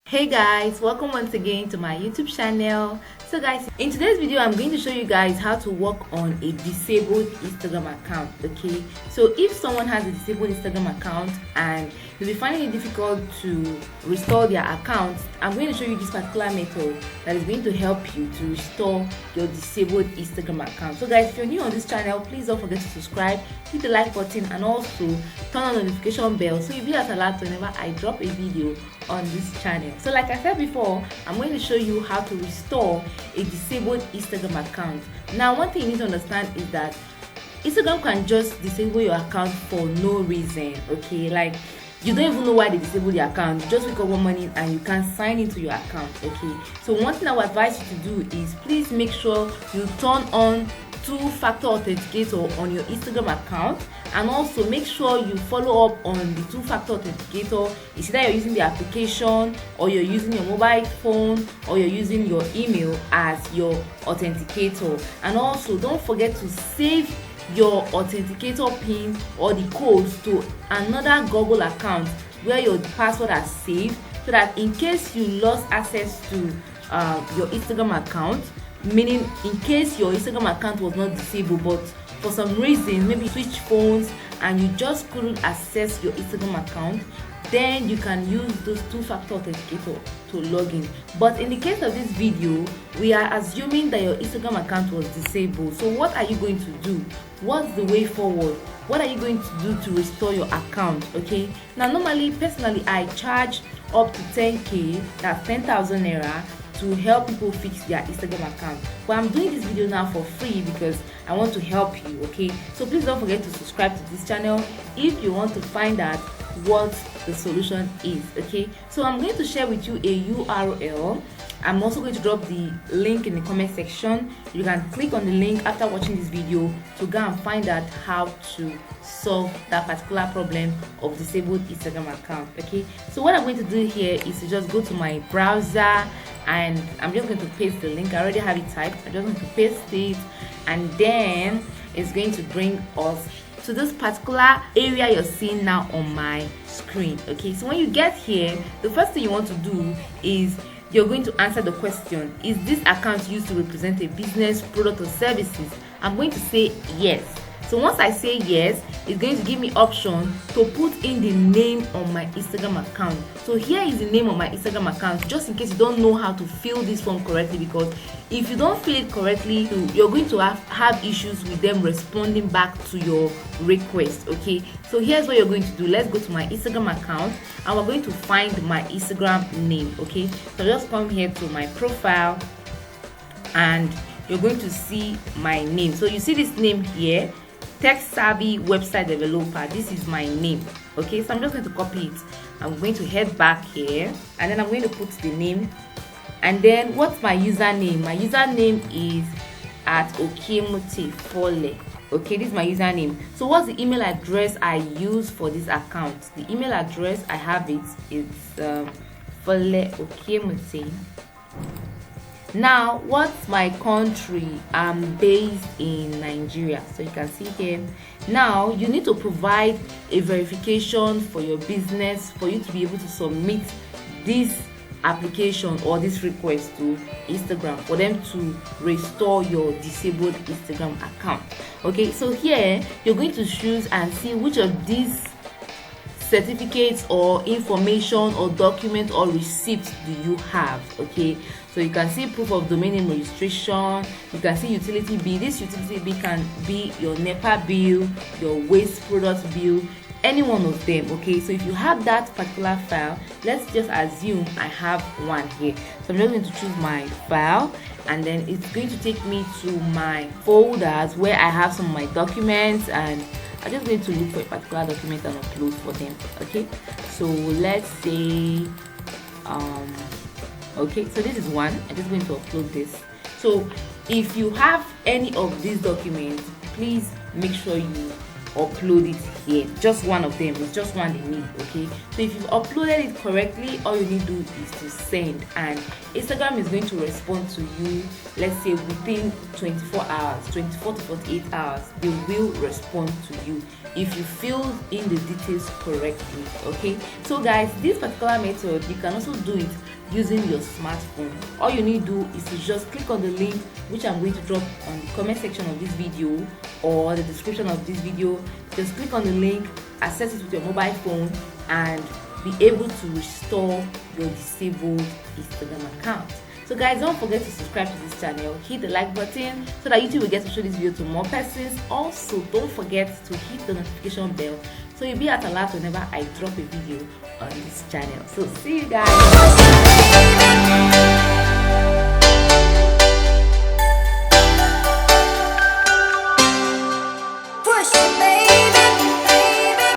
Hey guys, welcome once again to my YouTube channel. So guys, in today's video I'm going to show you guys how to work on a disabled Instagram account. Okay, so if someone has a disabled Instagram account and you'll be finding it difficult to restore their account, I'm going to show you this particular method that is going to help you to restore your disabled Instagram account. So guys, if you're new on this channel, please don't forget to subscribe, hit the like button, and also turn on the notification bell so you'll be as alert whenever I drop a video on this channel. So like I said before, I'm going to show you how to restore a disabled Instagram account. Now, one thing you need to understand is that Instagram can just disable your account for no reason. Okay, like you don't even know why they disable the account. You just wake up one morning and you can't sign into your account. Okay, so one thing I would advise you to do is please make sure you turn on two-factor authenticator on your Instagram account, and also make sure you follow up on the two-factor authenticator. It's either you're using the application, or you're using your mobile phone, or you're using your email as your authenticator. And also don't forget to save your authenticator pin or the codes to another Google account where your password are saved, so that in case you lost access to your Instagram account, meaning in case your Instagram account was not disabled but for some reason maybe you switched phones and you just couldn't access your Instagram account, then you can use those two-factor authenticator to log in. But in the case of this video, we are assuming that your Instagram account was disabled. So what are you going to do? What's the way forward? What are you going to do to restore your account? Okay, now normally, personally, I charge up to 10k, that's 10,000 naira, to help people fix their Instagram account. But I'm doing this video now for free because I want to help you. Okay, so please don't forget to subscribe to this channel if you want to find out what the solution is. Okay, so I'm going to share with you a URL. I'm also going to drop the link in the comment section. You can click on the link after watching this video to go and find out how to solve that particular problem of disabled Instagram account. Okay, so what I'm going to do here is to just go to my browser and I'm just going to paste the link. I already have it typed. I'm just going to paste it, and then it's going to bring us to this particular area you're seeing now on my screen. Okay, so when you get here, the first thing you want to do is you're going to answer the question: is this account used to represent a business, product, or services? I'm going to say yes. So once I say yes, it's going to give me option to put in the name on my Instagram account. So here is the name of my Instagram account, just in case you don't know how to fill this form correctly, because if you don't fill it correctly, you're going to have issues with them responding back to your request. Okay, so here's what you're going to do. Let's go to my Instagram account and we're going to find my Instagram name. Okay, so just come here to my profile and you're going to see my name. So you see this name here, Tech Savvy Website Developer. This is my name. Okay, so I'm just going to copy it. I'm going to head back here and then I'm going to put the name. And then what's my username? My username is at okemutefole. Okay, this is my username. So what's the email address I use for this account? The email address I have it's Fole Okemute. Now, what's my country? I'm based in Nigeria. So you can see here. Now, you need to provide a verification for your business for you to be able to submit this application or this request to Instagram for them to restore your disabled Instagram account. Okay, so here you're going to choose and see which of these certificates or information or document or receipts do you have. Okay, so you can see proof of domain name registration, you can see utility bill. This utility bill can be your NEPA bill, your waste product bill, any one of them. Okay, so if you have that particular file, let's just assume I have one here. So I'm just going to choose my file and then it's going to take me to my folders where I have some of my documents, and I'm just going to look for a particular document and upload for them. Okay, so let's say okay, so this is one. I'm just going to upload this. So if you have any of these documents, please make sure you upload it Yeah, just one of them. It's just one they need. Okay, so if you've uploaded it correctly, all you need to do is to send, and Instagram is going to respond to you. Let's say within 24 hours, 24 to 48 hours, they will respond to you if you fill in the details correctly. Okay, so guys, this particular method you can also do it using your smartphone. All you need to do is to just click on the link which I'm going to drop on the comment section of this video or the description of this video. Just click on the link, access it with your mobile phone, and be able to restore your disabled Instagram account. So guys, don't forget to subscribe to this channel, hit the like button so that YouTube will get to show this video to more persons. Also, don't forget to hit the notification bell so you'll be at alert whenever I drop a video on this channel. So see you guys.